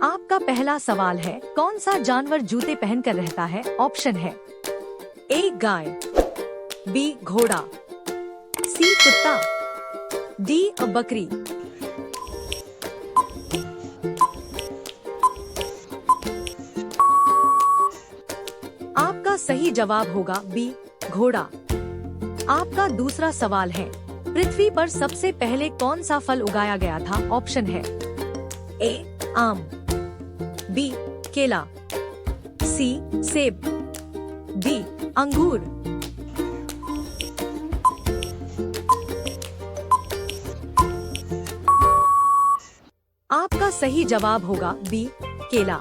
आपका पहला सवाल है, कौन सा जानवर जूते पहनकर रहता है? ऑप्शन है ए गाय, बी घोड़ा, सी कुत्ता, डी बकरी। आपका सही जवाब होगा बी घोड़ा। आपका दूसरा सवाल है, पृथ्वी पर सबसे पहले कौन सा फल उगाया गया था? ऑप्शन है ए आम, बी केला, सी सेब, डी अंगूर। आपका सही जवाब होगा बी केला।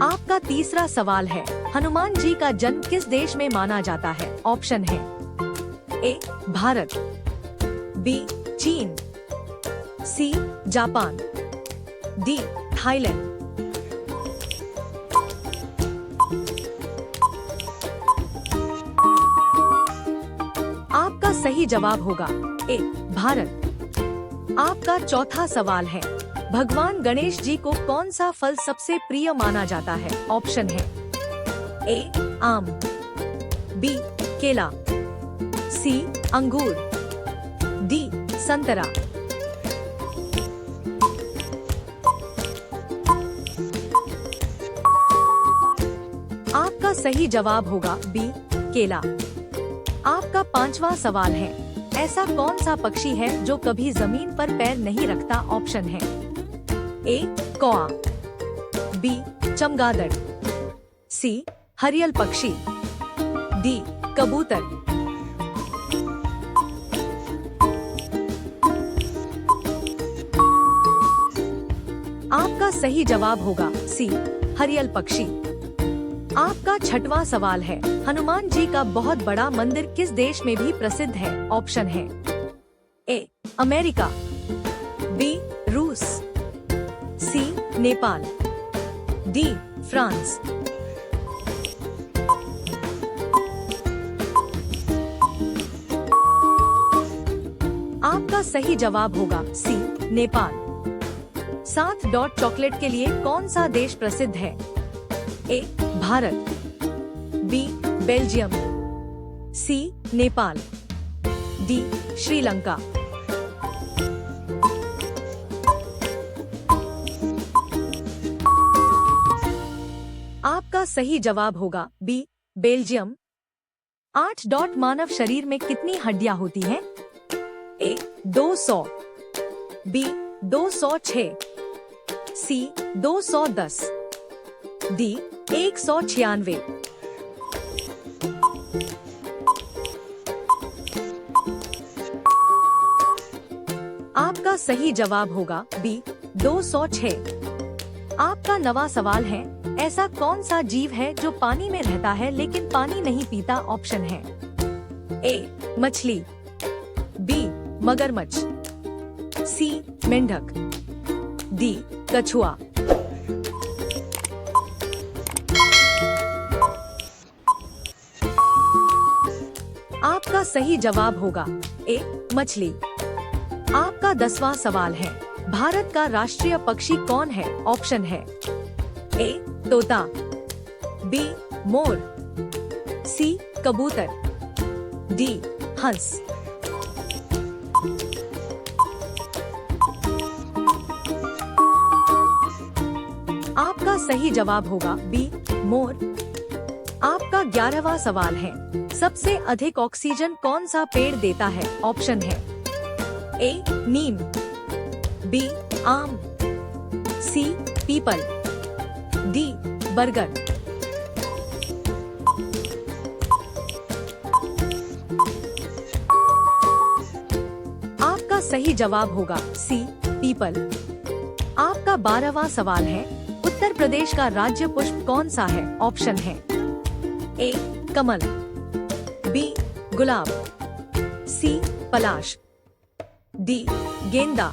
आपका तीसरा सवाल है, हनुमान जी का जन्म किस देश में माना जाता है? ऑप्शन है ए भारत, बी चीन, सी जापान, डी थाईलैंड। आपका सही जवाब होगा ए भारत। आपका चौथा सवाल है, भगवान गणेश जी को कौन सा फल सबसे प्रिय माना जाता है? ऑप्शन है ए आम, बी केला, सी अंगूर, डी संतरा। आपका सही जवाब होगा बी केला। आपका पांचवा सवाल है, ऐसा कौन सा पक्षी है जो कभी जमीन पर पैर नहीं रखता? ऑप्शन है ए कौआ, बी चमगादड़, सी हरियल पक्षी, डी कबूतर। आपका सही जवाब होगा सी हरियल पक्षी। आपका छठवां सवाल है, हनुमान जी का बहुत बड़ा मंदिर किस देश में भी प्रसिद्ध है? ऑप्शन है ए अमेरिका, बी रूस, सी नेपाल, डी फ्रांस। आपका सही जवाब होगा सी नेपाल। 7 डॉट चॉकलेट के लिए कौन सा देश प्रसिद्ध है? ए भारत, बी बेल्जियम, सी नेपाल, डी श्रीलंका। आपका सही जवाब होगा बी बेल्जियम। 8 डॉट मानव शरीर में कितनी हड्डियां होती हैं? ए 200, बी 206, सी 210, डी 196। आपका सही जवाब होगा बी 206। आपका नवा सवाल है, ऐसा कौन सा जीव है जो पानी में रहता है लेकिन पानी नहीं पीता? ऑप्शन है ए मछली, बी मगरमच्छ, सी मेंढक, डी कछुआ। आपका सही जवाब होगा ए मछली। आपका 10वां सवाल है, भारत का राष्ट्रीय पक्षी कौन है? ऑप्शन है ए तोता, बी मोर, सी कबूतर, डी हंस। आपका सही जवाब होगा बी मोर। आपका 11वां सवाल है, सबसे अधिक ऑक्सीजन कौन सा पेड़ देता है? ऑप्शन है ए नीम, बी आम, सी पीपल, डी बरगद। आपका सही जवाब होगा सी पीपल। आपका 12वां सवाल है, उत्तर प्रदेश का राज्य पुष्प कौन सा है? ऑप्शन है ए कमल, बी गुलाब, सी पलाश, डी गेंदा।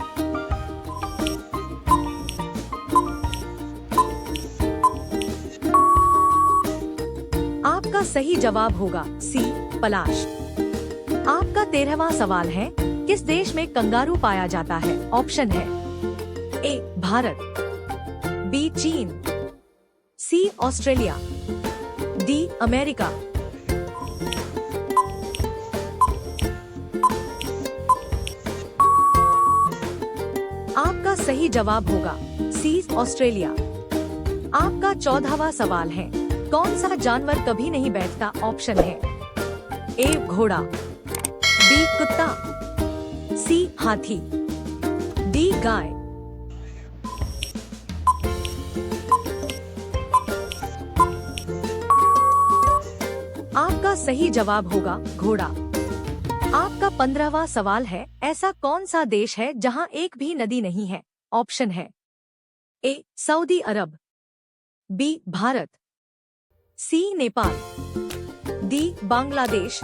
आपका सही जवाब होगा सी पलाश। आपका 13वां सवाल है, किस देश में कंगारू पाया जाता है? ऑप्शन है ए भारत, बी चीन, सी ऑस्ट्रेलिया, डी अमेरिका। आपका सही जवाब होगा सी ऑस्ट्रेलिया। आपका 14वां सवाल है, कौन सा जानवर कभी नहीं बैठता? ऑप्शन है ए घोड़ा, बी कुत्ता, सी हाथी, डी गाय। आपका सही जवाब होगा घोड़ा। आपका 15वां सवाल है, ऐसा कौन सा देश है जहां एक भी नदी नहीं है? ऑप्शन है ए सऊदी अरब, बी भारत, सी नेपाल, डी बांग्लादेश।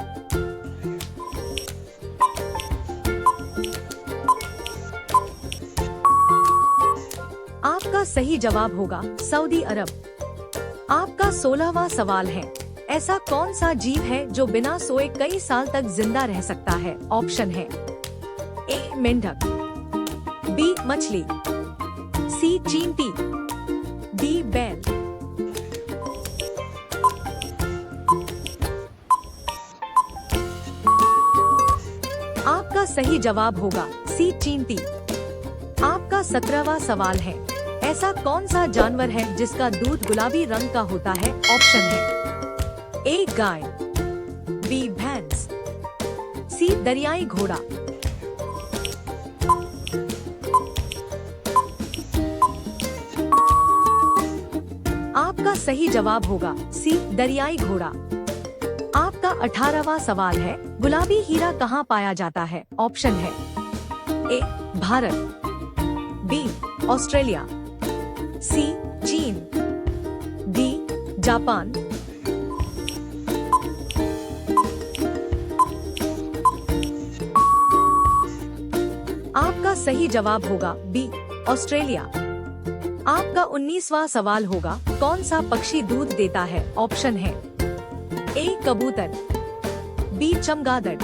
आपका सही जवाब होगा सऊदी अरब। आपका 16वां सवाल है, ऐसा कौन सा जीव है जो बिना सोए कई साल तक जिंदा रह सकता है? ऑप्शन है ए मेंढक, बी मछली, सी चींटी, डी बैल। आपका सही जवाब होगा सी चींटी। आपका 17वां सवाल है, ऐसा कौन सा जानवर है जिसका दूध गुलाबी रंग का होता है? ऑप्शन है ए गाय, बी भैंस, सी दरियाई घोड़ा। आपका सही जवाब होगा सी दरियाई घोड़ा। आपका 18वां सवाल है, गुलाबी हीरा कहाँ पाया जाता है? ऑप्शन है ए भारत, बी ऑस्ट्रेलिया, सी चीन, डी जापान। आपका सही जवाब होगा बी ऑस्ट्रेलिया। आपका 19वां सवाल होगा, कौन सा पक्षी दूध देता है? ऑप्शन है ए कबूतर, बी चमगादड़,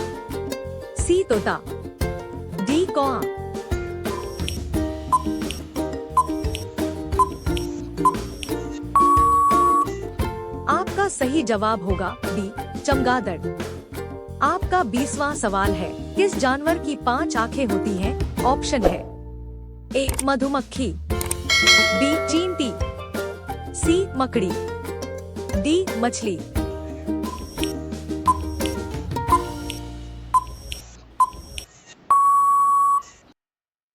सी तोता, डी कौआ। आपका सही जवाब होगा बी चमगादड़। आपका 20वां सवाल है, किस जानवर की 5 आंखें होती हैं? ऑप्शन है ए मधुमक्खी, बी चींटी, सी मकड़ी, डी मछली।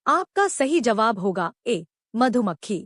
आपका सही जवाब होगा ए मधुमक्खी।